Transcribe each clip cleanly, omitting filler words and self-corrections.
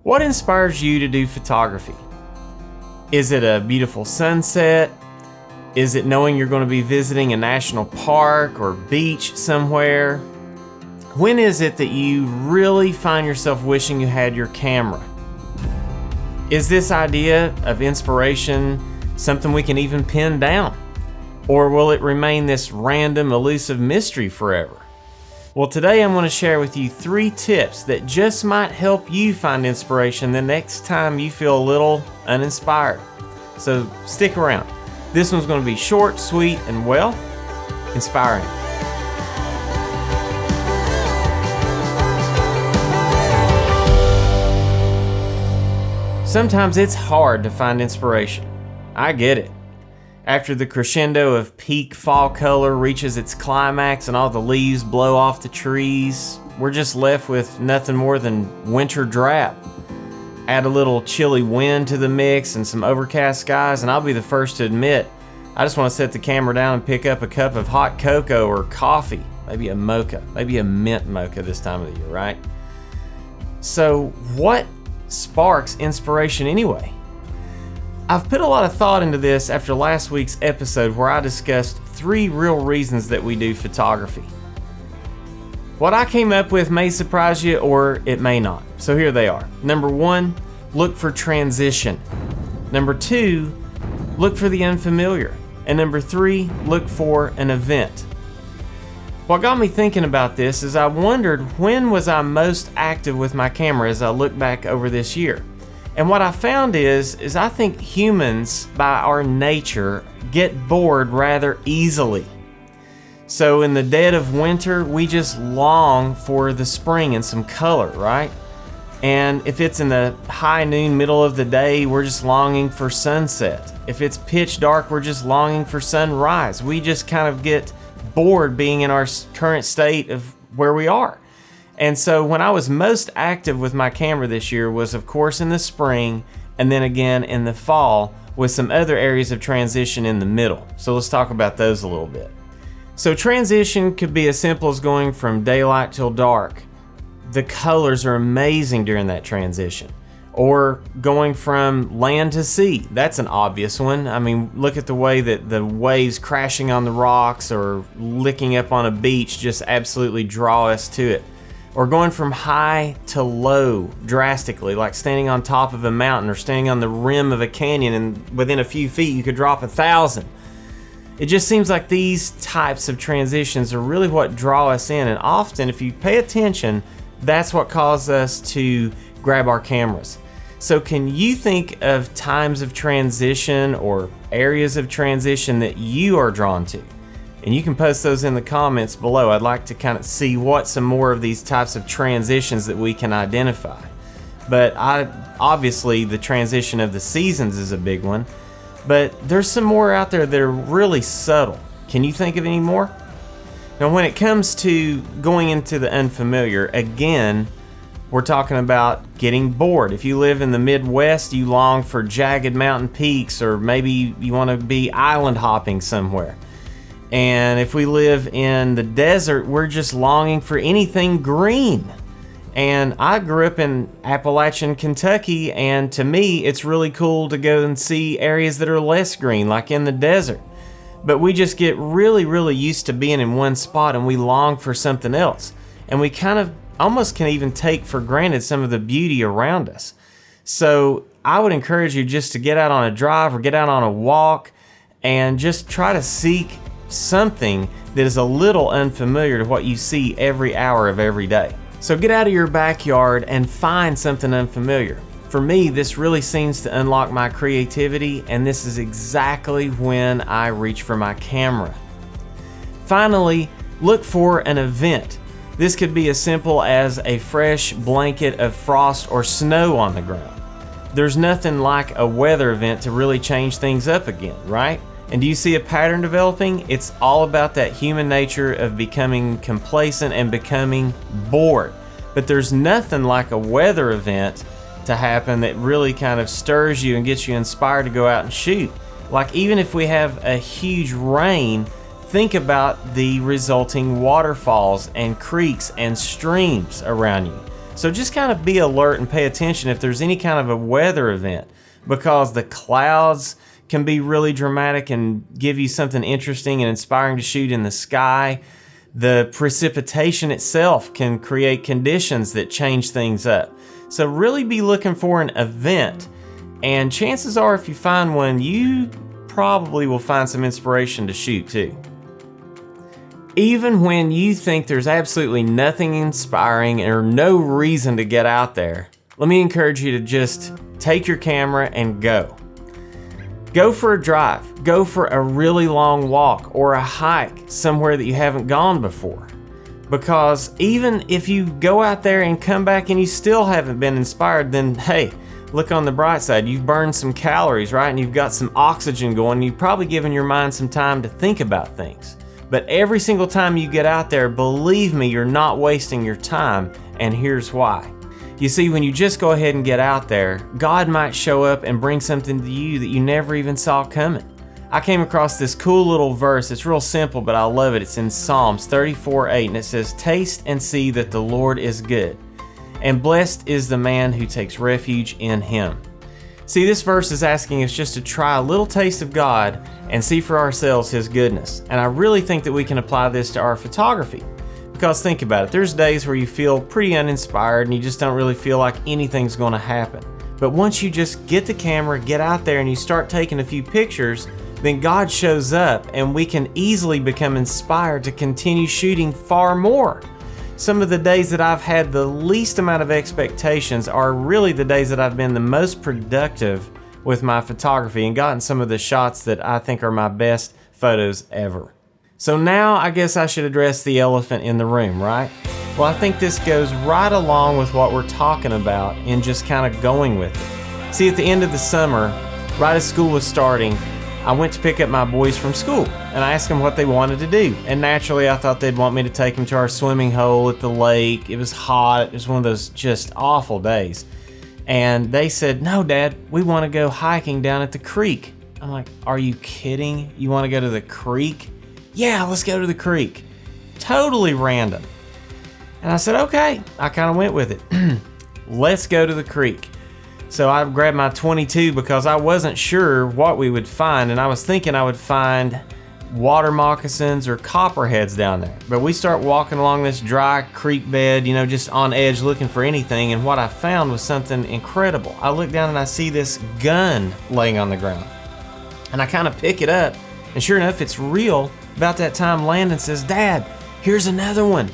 What inspires you to do photography? Is it a beautiful sunset? Is it knowing you're going to be visiting a national park or beach somewhere? When is it that you really find yourself wishing you had your camera? Is this idea of inspiration something we can even pin down? Or will it remain this random, elusive mystery forever? Well, today I'm going to share with you 3 tips that just might help you find inspiration the next time you feel a little uninspired. So stick around. This one's going to be short, sweet, and well, inspiring. Sometimes it's hard to find inspiration. I get it. After the crescendo of peak fall color reaches its climax and all the leaves blow off the trees, we're just left with nothing more than winter drab. Add a little chilly wind to the mix and some overcast skies, and I'll be the first to admit, I just want to set the camera down and pick up a cup of hot cocoa or coffee, maybe a mocha, maybe a mint mocha this time of the year, right? So what sparks inspiration anyway? I've put a lot of thought into this after last week's episode where I discussed 3 real reasons that we do photography. What I came up with may surprise you or it may not. So here they are. Number 1, look for transition. Number 2, look for the unfamiliar. And number 3, look for an event. What got me thinking about this is I wondered, when was I most active with my camera as I look back over this year? And what I found is I think humans, by our nature, get bored rather easily. So in the dead of winter, we just long for the spring and some color, right? And if it's in the high noon, middle of the day, we're just longing for sunset. If it's pitch dark, we're just longing for sunrise. We just kind of get bored being in our current state of where we are. And so when I was most active with my camera this year was, of course, in the spring, and then again in the fall, with some other areas of transition in the middle. So let's talk about those a little bit. So transition could be as simple as going from daylight till dark. The colors are amazing during that transition. Or going from land to sea. That's an obvious one. I mean, look at the way that the waves crashing on the rocks or licking up on a beach just absolutely draw us to it. Or going from high to low drastically, like standing on top of a mountain or standing on the rim of a canyon, and within a few feet you could drop 1,000. It just seems like these types of transitions are really what draw us in, and often, if you pay attention, that's what causes us to grab our cameras. So can you think of times of transition or areas of transition that you are drawn to? And you can post those in the comments below. I'd like to kind of see what some more of these types of transitions that we can identify. But obviously the transition of the seasons is a big one. But there's some more out there that are really subtle. Can you think of any more? Now when it comes to going into the unfamiliar, again, we're talking about getting bored. If you live in the Midwest, you long for jagged mountain peaks, or maybe you want to be island hopping somewhere. And if we live in the desert, we're just longing for anything green. And I grew up in Appalachian, Kentucky, and to me, it's really cool to go and see areas that are less green, like in the desert. But we just get really, really used to being in one spot, and we long for something else. And we kind of almost can even take for granted some of the beauty around us. So I would encourage you just to get out on a drive or get out on a walk and just try to seek something that is a little unfamiliar to what you see every hour of every day. So get out of your backyard and find something unfamiliar. For me, this really seems to unlock my creativity, and this is exactly when I reach for my camera. Finally, look for an event. This could be as simple as a fresh blanket of frost or snow on the ground. There's nothing like a weather event to really change things up again, right? And do you see a pattern developing? It's all about that human nature of becoming complacent and becoming bored. But there's nothing like a weather event to happen that really kind of stirs you and gets you inspired to go out and shoot. Like even if we have a huge rain, think about the resulting waterfalls and creeks and streams around you. So just kind of be alert and pay attention if there's any kind of a weather event, because the clouds can be really dramatic and give you something interesting and inspiring to shoot in the sky. The precipitation itself can create conditions that change things up. So really be looking for an event, and chances are if you find one, you probably will find some inspiration to shoot too. Even when you think there's absolutely nothing inspiring or no reason to get out there, let me encourage you to just take your camera and go. Go for a drive, go for a really long walk or a hike somewhere that you haven't gone before. Because even if you go out there and come back and you still haven't been inspired, then hey, look on the bright side. You've burned some calories, right? And you've got some oxygen going. You've probably given your mind some time to think about things. But every single time you get out there, believe me, you're not wasting your time, and here's why. You see, when you just go ahead and get out there, God might show up and bring something to you that you never even saw coming. I came across this cool little verse. It's real simple, but I love it. It's in Psalms 34:8, and it says, "Taste and see that the Lord is good, and blessed is the man who takes refuge in him." See, this verse is asking us just to try a little taste of God and see for ourselves His goodness. And I really think that we can apply this to our photography. Because think about it, there's days where you feel pretty uninspired and you just don't really feel like anything's going to happen. But once you just get the camera, get out there and you start taking a few pictures, then God shows up and we can easily become inspired to continue shooting far more. Some of the days that I've had the least amount of expectations are really the days that I've been the most productive with my photography and gotten some of the shots that I think are my best photos ever. So now I guess I should address the elephant in the room, right? Well, I think this goes right along with what we're talking about in just kind of going with it. See, at the end of the summer, right as school was starting, I went to pick up my boys from school and I asked them what they wanted to do. And naturally, I thought they'd want me to take them to our swimming hole at the lake. It was hot. It was one of those just awful days. And they said, "No, Dad, we want to go hiking down at the creek." I'm like, "Are you kidding? You want to go to the creek?" "Yeah, let's go to the creek." Totally random. And I said, okay. I kind of went with it. Let's go to the creek. So I grabbed my 22 because I wasn't sure what we would find, and I was thinking I would find water moccasins or copperheads down there. But we start walking along this dry creek bed, just on edge looking for anything, and what I found was something incredible. I look down and I see this gun laying on the ground. And I kind of pick it up, and sure enough, it's real. About that time, Landon says, "Dad, here's another one."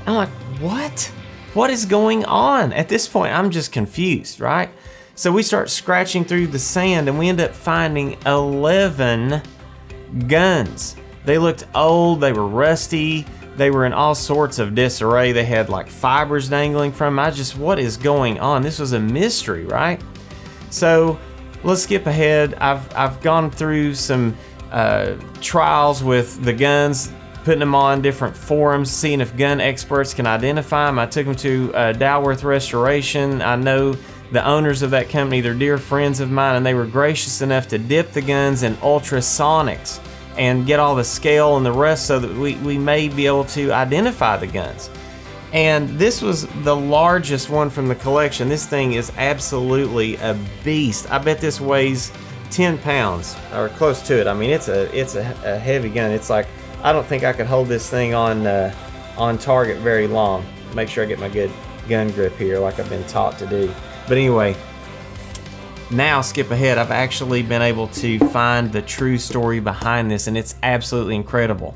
I'm like, what? What is going on? At this point, I'm just confused, right? So we start scratching through the sand and we end up finding 11 guns. They looked old, they were rusty, they were in all sorts of disarray. They had like fibers dangling from them. What is going on? This was a mystery, right? So let's skip ahead. I've gone through some trials with the guns, putting them on different forums, seeing if gun experts can identify them. I took them to Dalworth Restoration. I know the owners of that company. They're dear friends of mine, and they were gracious enough to dip the guns in ultrasonics and get all the scale and the rest so that we may be able to identify the guns. And this was the largest one from the collection. This thing is absolutely a beast. I bet this weighs 10 pounds or close to it. I mean, it's a heavy gun. It's like, I don't think I could hold this thing on target very long. Make sure I get my good gun grip here like I've been taught to do. But anyway, now skip ahead. I've actually been able to find the true story behind this, and it's absolutely incredible.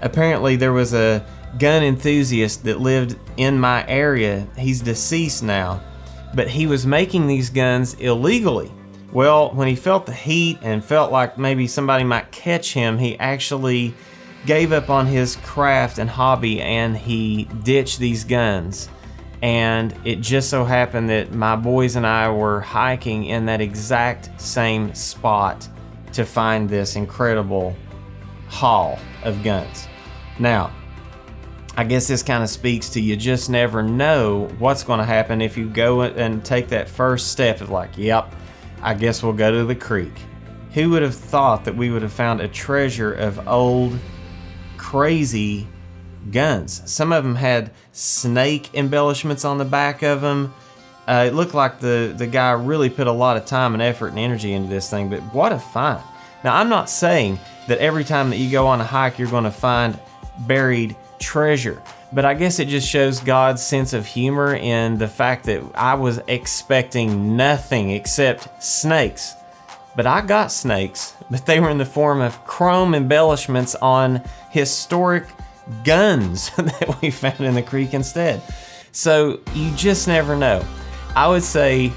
Apparently there was a gun enthusiast that lived in my area. He's deceased now, but he was making these guns illegally. Well, when he felt the heat and felt like maybe somebody might catch him, he actually gave up on his craft and hobby and he ditched these guns. And it just so happened that my boys and I were hiking in that exact same spot to find this incredible haul of guns. Now, I guess this kind of speaks to you just never know what's going to happen if you go and take that first step of like, yep, I guess we'll go to the creek. Who would have thought that we would have found a treasure of old, crazy guns. Some of them had snake embellishments on the back of them. It looked like the guy really put a lot of time and effort and energy into this thing, but what a find. Now, I'm not saying that every time that you go on a hike, you're going to find buried treasure, but I guess it just shows God's sense of humor in the fact that I was expecting nothing except snakes. But I got snakes, but they were in the form of chrome embellishments on historic guns that we found in the creek instead. So you just never know. I would say,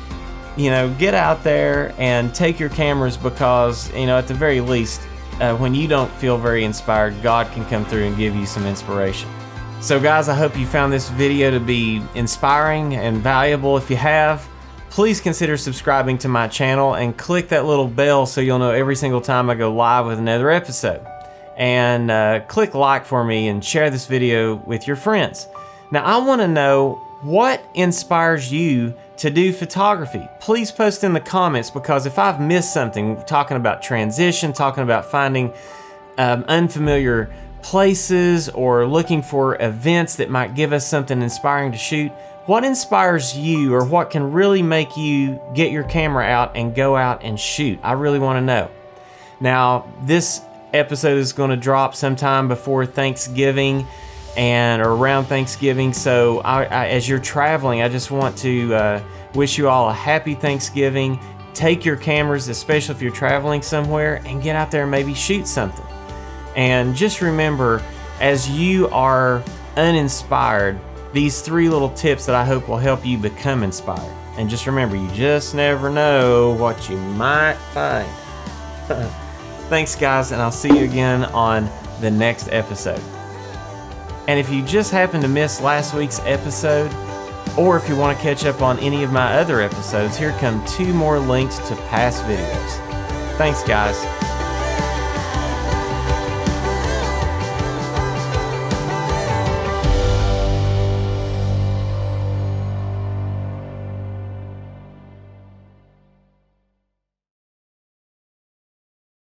get out there and take your cameras because, at the very least, when you don't feel very inspired, God can come through and give you some inspiration. So guys, I hope you found this video to be inspiring and valuable. If you have, please consider subscribing to my channel and click that little bell so you'll know every single time I go live with another episode. And click like for me and share this video with your friends. Now, I want to know what inspires you to do photography. Please post in the comments, because if I've missed something, talking about transition, talking about finding unfamiliar places or looking for events that might give us something inspiring to shoot, what inspires you, or what can really make you get your camera out and go out and shoot? I really want to know. Now, this episode is going to drop sometime before Thanksgiving or around Thanksgiving. So as you're traveling, I just want to wish you all a happy Thanksgiving. Take your cameras, especially if you're traveling somewhere, and get out there and maybe shoot something. And just remember, as you are uninspired, these 3 little tips that I hope will help you become inspired. And just remember, you just never know what you might find. Thanks, guys, and I'll see you again on the next episode. And if you just happened to miss last week's episode, or if you want to catch up on any of my other episodes, here come 2 more links to past videos. Thanks, guys.